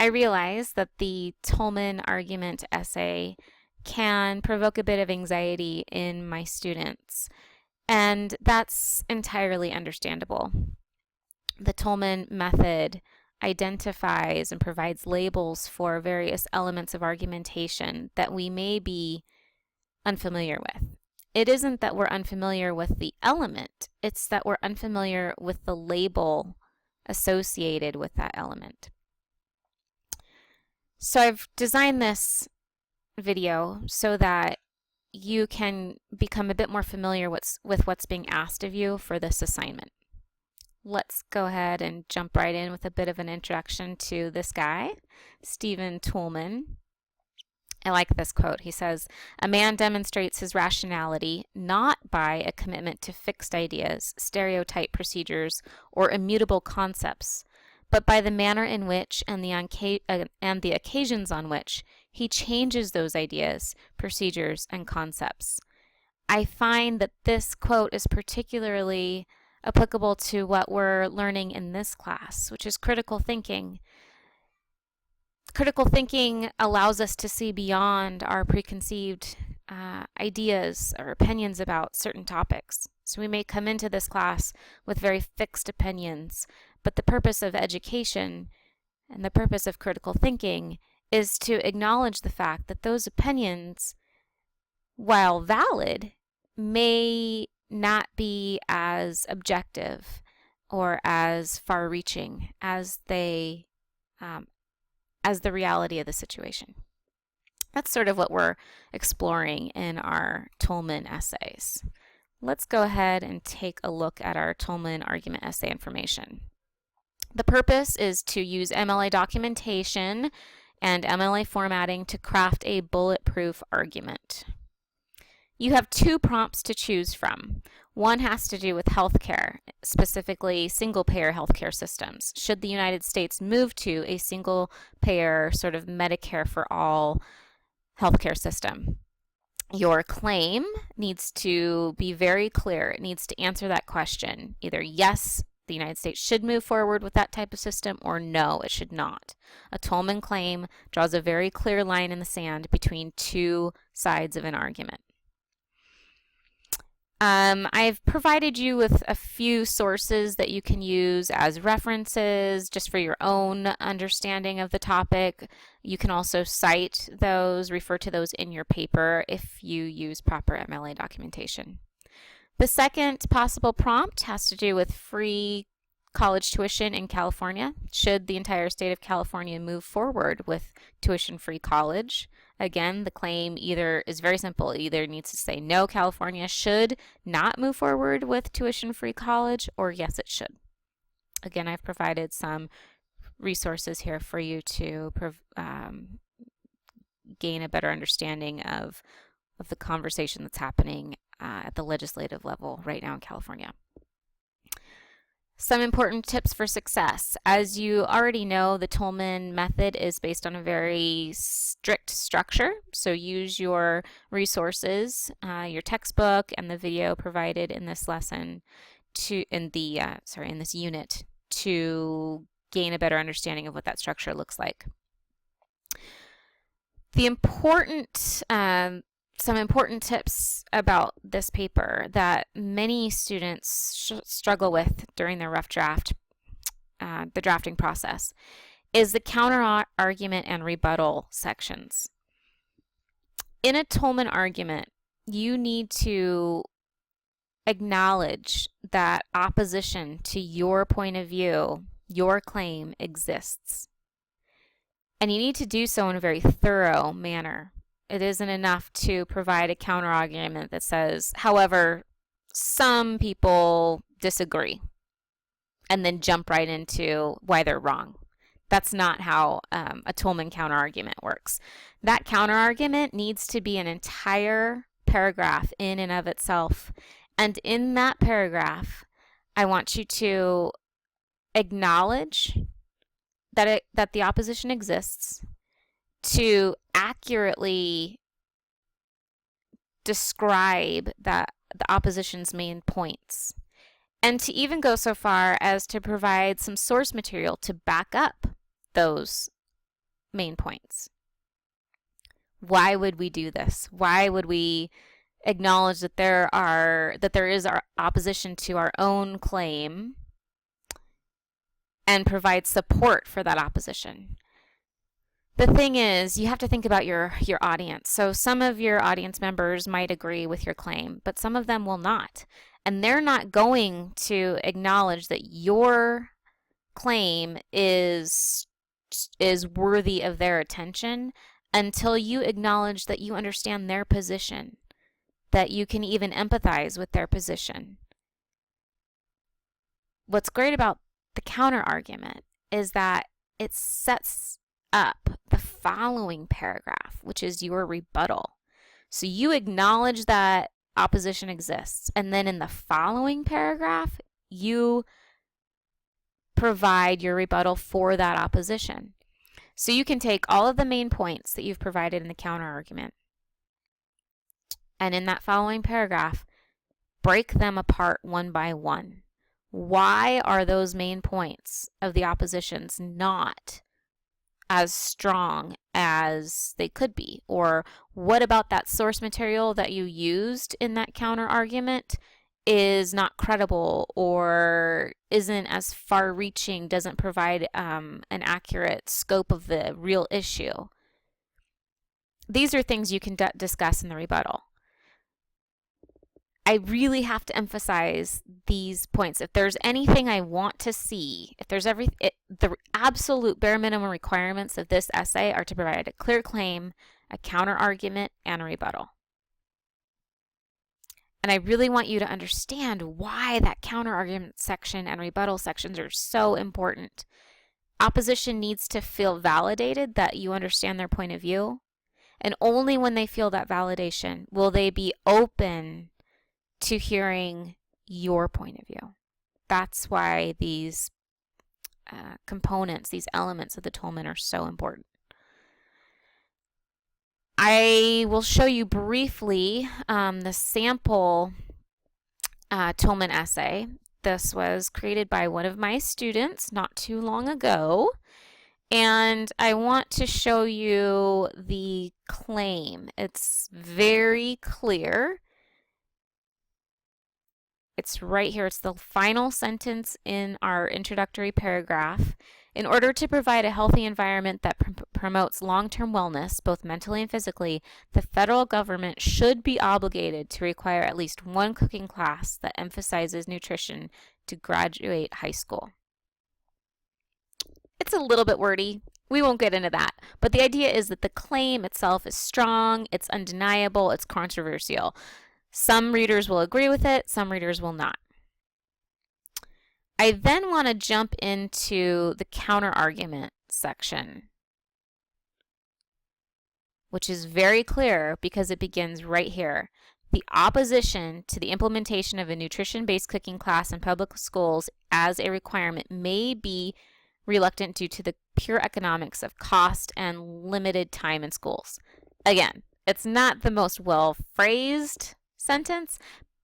I realize that the Toulmin argument essay can provoke a bit of anxiety in my students, and that's entirely understandable. The Toulmin method identifies and provides labels for various elements of argumentation that we may be unfamiliar with. It isn't that we're unfamiliar with the element, it's that we're unfamiliar with the label associated with that element. So I've designed this video so that you can become a bit more familiar with what's being asked of you for this assignment. Let's go ahead and jump right in with a bit of an introduction to this guy, Stephen Toulmin. I like this quote. He says, "A man demonstrates his rationality not by a commitment to fixed ideas, stereotype procedures, or immutable concepts, but by the manner in which and the occasions on which he changes those ideas, procedures, and concepts." I find that this quote is particularly applicable to what we're learning in this class, which is critical thinking. Critical thinking allows us to see beyond our preconceived ideas or opinions about certain topics. So we may come into this class with very fixed opinions, but the purpose of education and the purpose of critical thinking is to acknowledge the fact that those opinions, while valid, may not be as objective or as far-reaching as the reality of the situation. That's sort of what we're exploring in our Toulmin essays. Let's go ahead and take a look at our Toulmin argument essay information. The purpose is to use MLA documentation and MLA formatting to craft a bulletproof argument. You have two prompts to choose from. One has to do with healthcare, specifically single-payer healthcare systems. Should the United States move to a single-payer sort of Medicare for all healthcare system? Your claim needs to be very clear. It needs to answer that question. Either yes, the United States should move forward with that type of system, or no, it should not. A Toulmin claim draws a very clear line in the sand between two sides of an argument. I've provided you with a few sources that you can use as references just for your own understanding of the topic. You can also cite those, refer to those in your paper if you use proper MLA documentation. The second possible prompt has to do with free college tuition in California. Should the entire state of California move forward with tuition-free college? Again, the claim either is very simple. It either needs to say no, California should not move forward with tuition-free college, or yes, it should. Again, I've provided some resources here for you to gain a better understanding of the conversation that's happening at the legislative level right now in California. Some important tips for success. As you already know, the Toulmin method is based on a very strict structure. So use your resources, your textbook, and the video provided in this lesson in this unit to gain a better understanding of what that structure looks like. Some important tips about this paper that many students struggle with during their rough draft, the drafting process, is the counter-argument and rebuttal sections. In a Toulmin argument, you need to acknowledge that opposition to your point of view, your claim, exists. And you need to do so in a very thorough manner. It isn't enough to provide a counter-argument that says, however, some people disagree, and then jump right into why they're wrong. That's not how a Toulmin counter-argument works. That counter-argument needs to be an entire paragraph in and of itself. And in that paragraph, I want you to acknowledge that the opposition exists, to accurately describe the opposition's main points, and to even go so far as to provide some source material to back up those main points. Why would we do this? Why would we acknowledge that there is our opposition to our own claim and provide support for that opposition? The thing is, you have to think about your audience. So some of your audience members might agree with your claim, but some of them will not. And they're not going to acknowledge that your claim is worthy of their attention until you acknowledge that you understand their position, that you can even empathize with their position. What's great about the counter argument is that it sets up the following paragraph, which is your rebuttal. So you acknowledge that opposition exists, and then in the following paragraph, you provide your rebuttal for that opposition. So you can take all of the main points that you've provided in the counter argument, and in that following paragraph, break them apart one by one. Why are those main points of the oppositions not as strong as they could be? Or what about that source material that you used in that counter argument is not credible or isn't as far-reaching, doesn't provide an accurate scope of the real issue? These are things you can discuss in the rebuttal. I really have to emphasize these points. If there's anything I want to see, if there's the absolute bare minimum requirements of this essay are to provide a clear claim, a counter argument, and a rebuttal. And I really want you to understand why that counter argument section and rebuttal sections are so important. Opposition needs to feel validated that you understand their point of view, and only when they feel that validation will they be open to hearing your point of view. That's why these components, these elements of the Toulmin are so important. I will show you briefly the sample Toulmin essay. This was created by one of my students not too long ago, and I want to show you the claim. It's very clear. It's right here. It's the final sentence in our introductory paragraph. In order to provide a healthy environment that promotes long-term wellness, both mentally and physically, the federal government should be obligated to require at least one cooking class that emphasizes nutrition to graduate high school. It's a little bit wordy. We won't get into that. But the idea is that the claim itself is strong, it's undeniable, it's controversial. Some readers will agree with it, some readers will not. I then want to jump into the counter-argument section, which is very clear because it begins right here. The opposition to the implementation of a nutrition-based cooking class in public schools as a requirement may be reluctant due to the pure economics of cost and limited time in schools. Again, it's not the most well-phrased sentence,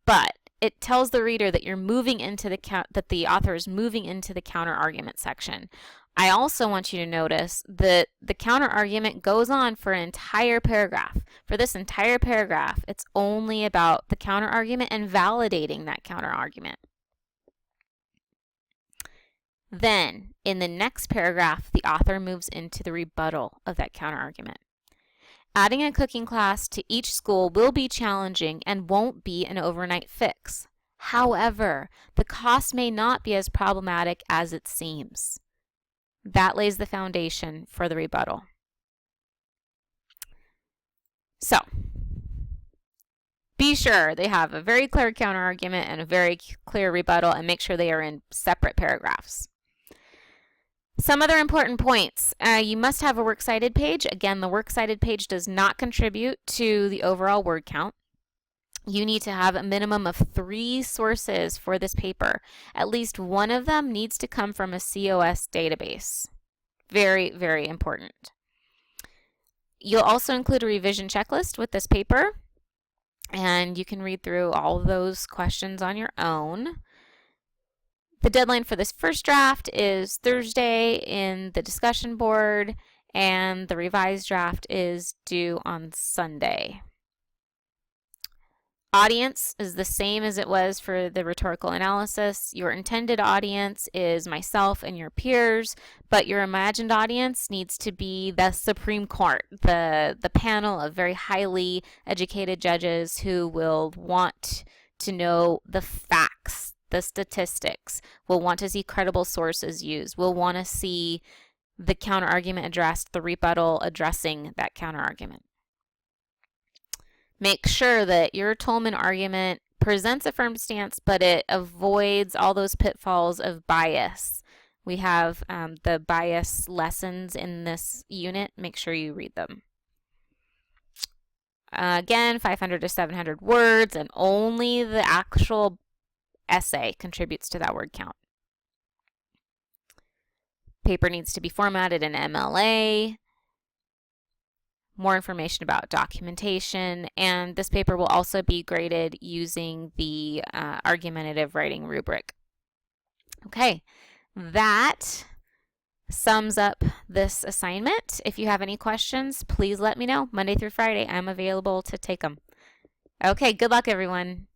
but it tells the reader that you're moving into that the author is moving into the counter argument section. I also want you to notice that the counter argument goes on for an entire paragraph. For this entire paragraph, it's only about the counter argument and validating that counter argument. Then, in the next paragraph, the author moves into the rebuttal of that counter argument. Adding a cooking class to each school will be challenging and won't be an overnight fix. However, the cost may not be as problematic as it seems. That lays the foundation for the rebuttal. So, be sure they have a very clear counterargument and a very clear rebuttal, and make sure they are in separate paragraphs. Some other important points. You must have a works cited page. Again, the works cited page does not contribute to the overall word count. You need to have a minimum of 3 sources for this paper. At least one of them needs to come from a COS database. Very, very important. You'll also include a revision checklist with this paper, and you can read through all of those questions on your own. The deadline for this first draft is Thursday in the discussion board, and the revised draft is due on Sunday. Audience is the same as it was for the rhetorical analysis. Your intended audience is myself and your peers, but your imagined audience needs to be the Supreme Court, the panel of very highly educated judges who will want to know the facts, the statistics, will want to see credible sources used, will want to see the counterargument addressed, the rebuttal addressing that counterargument. Make sure that your Toulmin argument presents a firm stance, but it avoids all those pitfalls of bias. We have the bias lessons in this unit. Make sure you read them. Again, 500 to 700 words, and only the actual essay contributes to that word count. Paper needs to be formatted in MLA. More information about documentation, and this paper will also be graded using the argumentative writing rubric. Okay, that sums up this assignment. If you have any questions, please let me know. Monday through Friday, I'm available to take them. Okay, good luck, everyone.